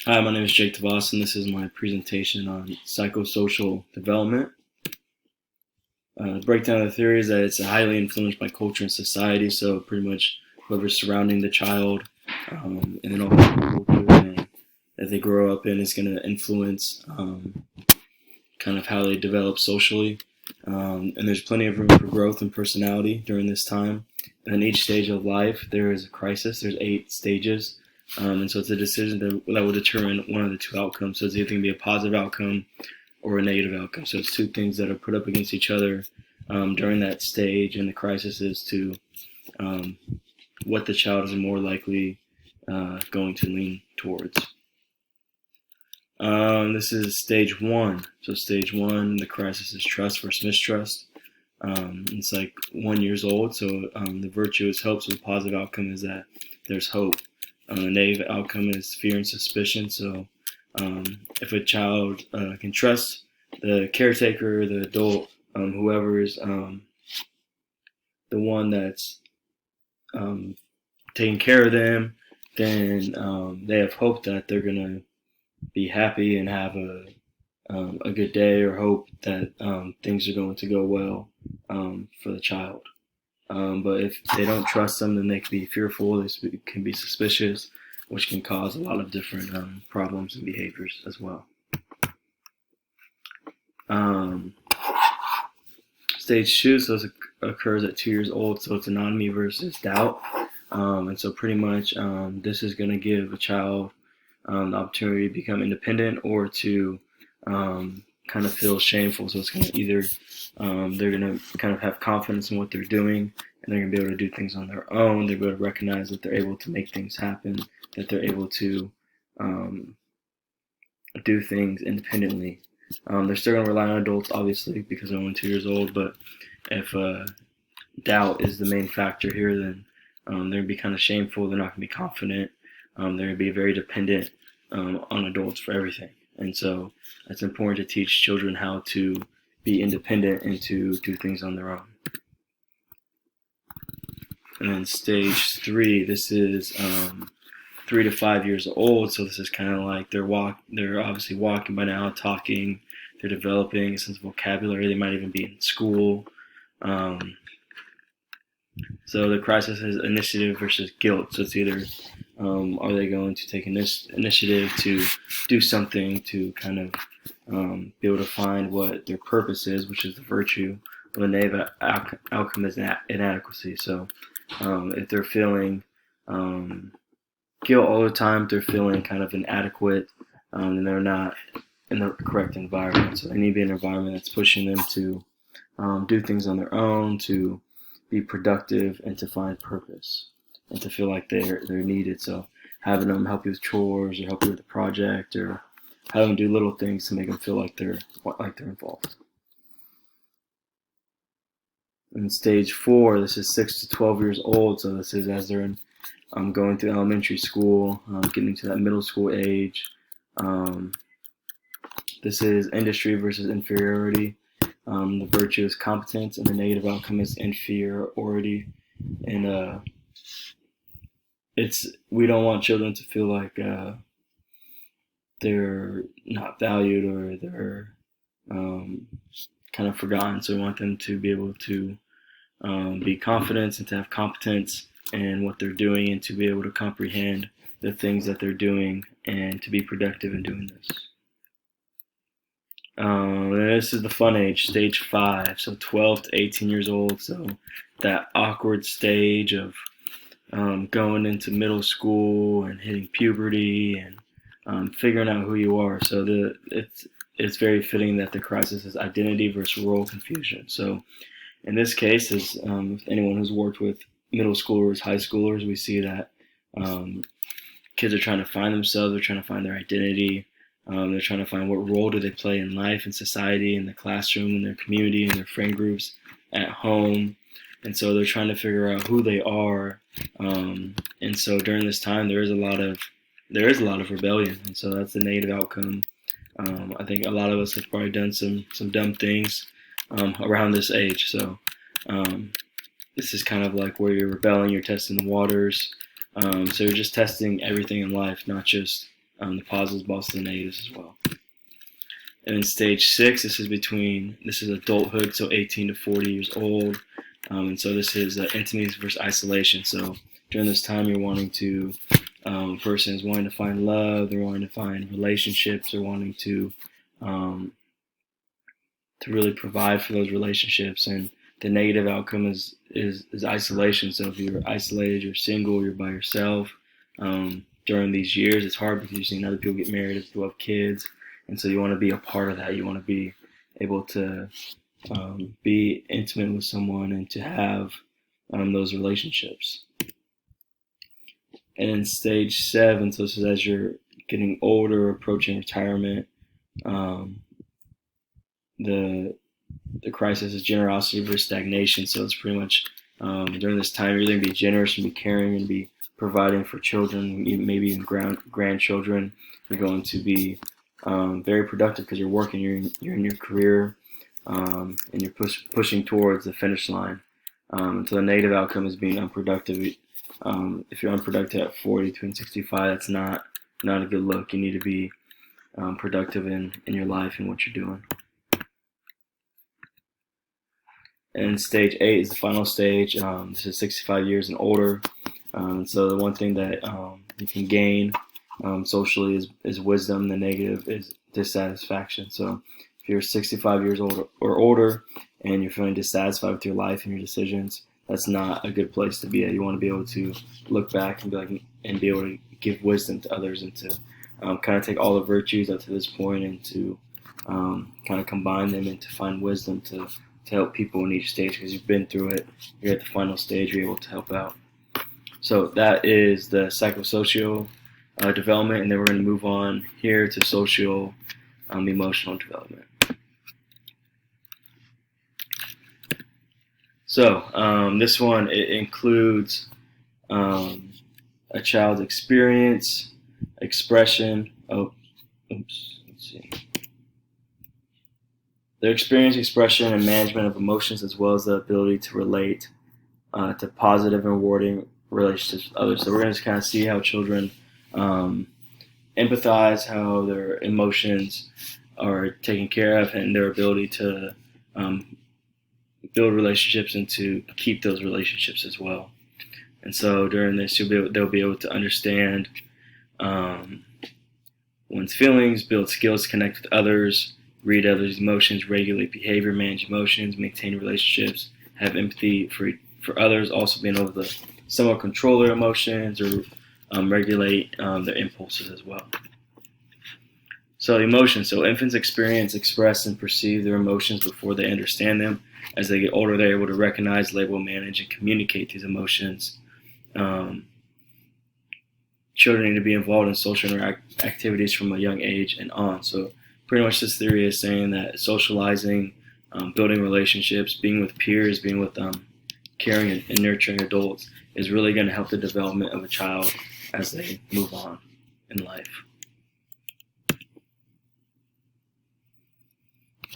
Hi, my name is Jake Tavas, and this is my presentation on psychosocial development. The breakdown of the theory is that it's highly influenced by culture and society, so pretty much whoever's surrounding the child, and then all the culture that they grow up in is going to influence kind of how they develop socially. And there's plenty of room for growth and personality during this time. And in each stage of life, there is a crisis. There's 8 stages. And so it's a decision that will determine one of the 2 outcomes. So it's either going to be a positive outcome or a negative outcome. So it's 2 things that are put up against each other during that stage. And the crisis is to what the child is more likely going to lean towards. This is stage 1. So stage 1, the crisis is trust versus mistrust. It's like 1 year old. So the virtue is hope. So the positive outcome is that there's hope. The negative outcome is fear and suspicion. So if a child can trust the caretaker, the adult, whoever is the one that's taking care of them, then they have hope that they're going to be happy and have a good day, or hope that things are going to go well for the child. But if they don't trust them, then they can be fearful, they can be suspicious, which can cause a lot of different problems and behaviors as well. Stage 2, so this occurs at 2 years old, so it's autonomy versus doubt. And so pretty much this is going to give a child the opportunity to become independent or to kind of feel shameful. So it's going to either they're going to kind of have confidence in what they're doing, and they're going to be able to do things on their own. They're going to recognize that they're able to make things happen, that they're able to do things independently. They're still going to rely on adults, obviously, because they're only 2 years old. But if doubt is the main factor here, then they're going to be kind of shameful. They're not going to be confident. They're going to be very dependent on adults for everything. And so it's important to teach children how to be independent and to do things on their own. And then stage 3, this is 3 to 5 years old. So this is kind of like they're obviously walking by now, talking. They're developing a sense of vocabulary. They might even be in school. So the crisis is initiative versus guilt. So it's either are they going to take initiative to do something to kind of be able to find what their purpose is, which is the virtue, or the negative outcome is inadequacy. So if they're feeling guilt all the time, if they're feeling kind of inadequate, and they're not in the correct environment. So they need to be in an environment that's pushing them to do things on their own, to be productive, and to find purpose, and to feel like they're needed. So having them help you with chores, or help you with a project, or having them do little things to make them feel like they're involved. In stage 4, this is 6 to 12 years old. So this is as they're in, going through elementary school, getting to that middle school age. This is industry versus inferiority. The virtue is competence, and the negative outcome is inferiority. And we don't want children to feel like they're not valued, or they're kind of forgotten. So we want them to be able to be confident and to have competence in what they're doing, and to be able to comprehend the things that they're doing, and to be productive in doing this. And this is the fun age, stage 5, so 12 to 18 years old. So that awkward stage of going into middle school and hitting puberty and figuring out who you are. So it's very fitting that the crisis is identity versus role confusion. So in this case, as anyone who's worked with middle schoolers, high schoolers, we see that kids are trying to find themselves. They're trying to find their identity. They're trying to find what role do they play in life, in society, in the classroom, in their community, in their friend groups, at home. And so they're trying to figure out who they are. And so during this time, there is a lot of rebellion. And so that's the negative outcome. I think a lot of us have probably done some dumb things around this age. So this is kind of like where you're rebelling, you're testing the waters. So you're just testing everything in life, not just the positives, but also the negatives as well. And in stage 6, this is adulthood, so 18 to 40 years old. And so this is intimacy versus isolation. So during this time, you're wanting to, person is wanting to find love, they're wanting to find relationships, they're wanting to really provide for those relationships. And the negative outcome is isolation. So if you're isolated, you're single, you're by yourself. During these years, it's hard because you're seeing other people get married, other people have kids, and so you want to be a part of that. You want to be able to be intimate with someone and to have those relationships. And in stage 7, so this is as you're getting older, approaching retirement, the crisis is generosity versus stagnation. So it's pretty much during this time, you're going to be generous and be caring and be providing for children, maybe even grandchildren. You're going to be very productive because you're working, you're in your career, and you're pushing towards the finish line. So the negative outcome is being unproductive. If you're unproductive at 40 to 65, that's not a good look. You need to be productive in your life and what you're doing. And stage 8 is the final stage. This is 65 years and older. So the one thing that you can gain socially is wisdom. The negative is dissatisfaction. So if you're 65 years old or older and you're feeling dissatisfied with your life and your decisions, that's not a good place to be at. You want to be able to look back and be able to give wisdom to others and to kind of take all the virtues up to this point and to kind of combine them and to find wisdom to help people in each stage, because you've been through it. You're at the final stage, you're able to help out. So that is the psychosocial development, and then we're going to move on here to social emotional development. So this one, it includes a child's experience, expression. Their experience, expression, and management of emotions, as well as the ability to relate to positive and rewarding relationships with others. So we're going to kind of see how children empathize, how their emotions are taken care of, and their ability to build relationships and to keep those relationships as well. And so during this, they'll be able to understand one's feelings, build skills to connect with others, read others' emotions, regulate behavior, manage emotions, maintain relationships, have empathy for others, also being able to somewhat control their emotions or regulate their impulses as well. So emotions. So infants experience, express, and perceive their emotions before they understand them. As they get older, they're able to recognize, label, manage, and communicate these emotions. Children need to be involved in social activities from a young age and on. So pretty much this theory is saying that socializing, building relationships, being with peers, being with caring and nurturing adults is really going to help the development of a child as they move on in life.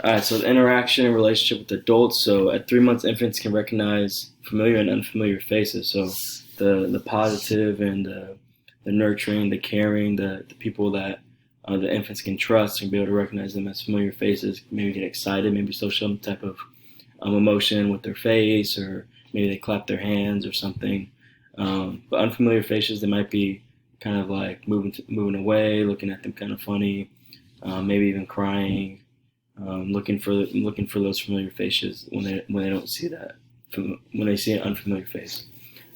All right, so the interaction and relationship with adults. So at 3 months, infants can recognize familiar and unfamiliar faces. So the positive and the nurturing, the caring, the people that the infants can trust and be able to recognize them as familiar faces, maybe get excited, maybe show some type of emotion with their face, or maybe they clap their hands or something. But unfamiliar faces, they might be kind of like moving away, looking at them kind of funny, maybe even crying, looking for those familiar faces when they don't see that, when they see an unfamiliar face.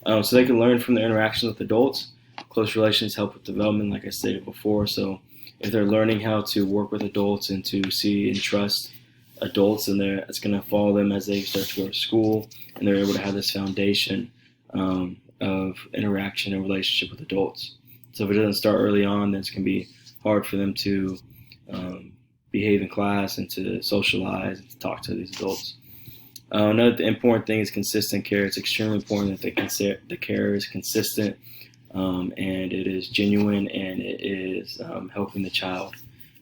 So they can learn from their interactions with adults. Close relations help with development, like I stated before. So if they're learning how to work with adults and to see and trust adults, and it's going to follow them as they start to go to school, and they're able to have this foundation of interaction and relationship with adults. So if it doesn't start early on, then it's going to be hard for them to behave in class and to socialize and to talk to these adults. Another important thing is consistent care. It's extremely important that the care is consistent, and it is genuine, and it is helping the child.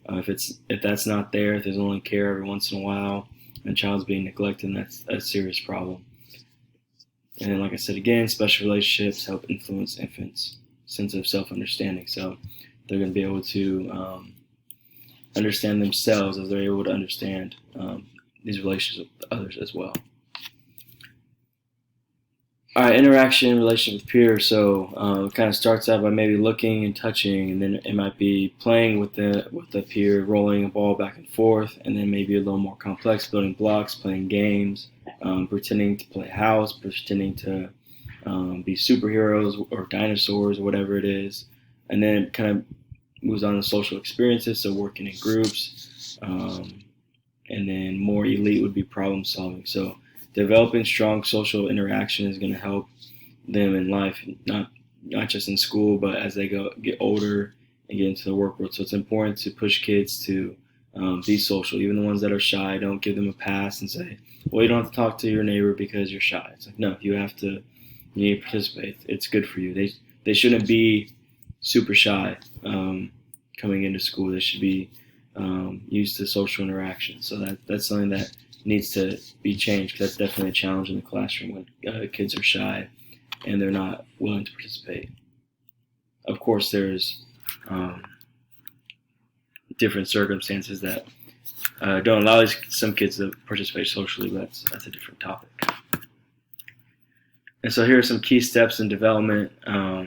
If that's not there, if there's only care every once in a while, and the child's being neglected, that's a serious problem. And then, like I said again, special relationships help influence infants' sense of self-understanding. So they're going to be able to understand themselves as they're able to understand these relationships with others as well. All right, interaction, relationship with peers. So it kind of starts out by maybe looking and touching, and then it might be playing with the peer, rolling a ball back and forth, and then maybe a little more complex, building blocks, playing games, pretending to play house, pretending to be superheroes or dinosaurs or whatever it is, and then it kind of moves on to social experiences, so working in groups, and then more elite would be problem solving. So developing strong social interaction is going to help them in life, not just in school, but as they get older and get into the work world. So it's important to push kids to be social. Even the ones that are shy, don't give them a pass and say, well, you don't have to talk to your neighbor because you're shy. It's like, no, you need to participate. It's good for you. They shouldn't be super shy coming into school. They should be used to social interaction. So that's something that needs to be changed, because that's definitely a challenge in the classroom when kids are shy and they're not willing to participate. Of course, there's different circumstances that don't allow some kids to participate socially, but that's a different topic. And so here are some key steps in development.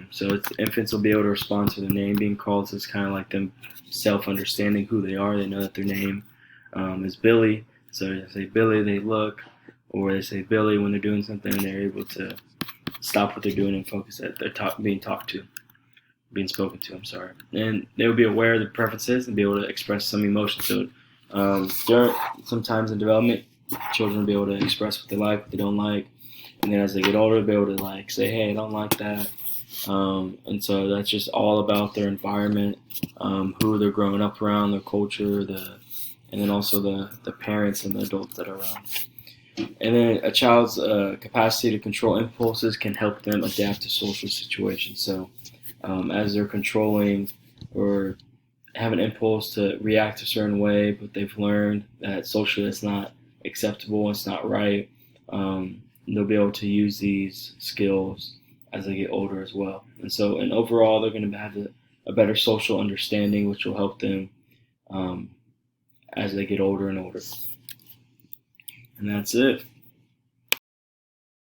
So infants will be able to respond to the name being called. So it's kind of like them self-understanding who they are. They know that their name is Billy. So they say Billy, they look, or they say Billy when they're doing something, and they're able to stop what they're doing and focus that they're being spoken to. I'm sorry. And they will be aware of the preferences and be able to express some emotion. So sometimes in development, children will be able to express what they like, what they don't like. And then as they get older, they'll be able to say, hey, I don't like that. And so that's just all about their environment, who they're growing up around, their culture, and then also the parents and the adults that are around. And then a child's capacity to control impulses can help them adapt to social situations. So as they're controlling or have an impulse to react a certain way, but they've learned that socially it's not acceptable, it's not right, they'll be able to use these skills as they get older as well. And overall, they're going to have a better social understanding, which will help them as they get older and older. And that's it.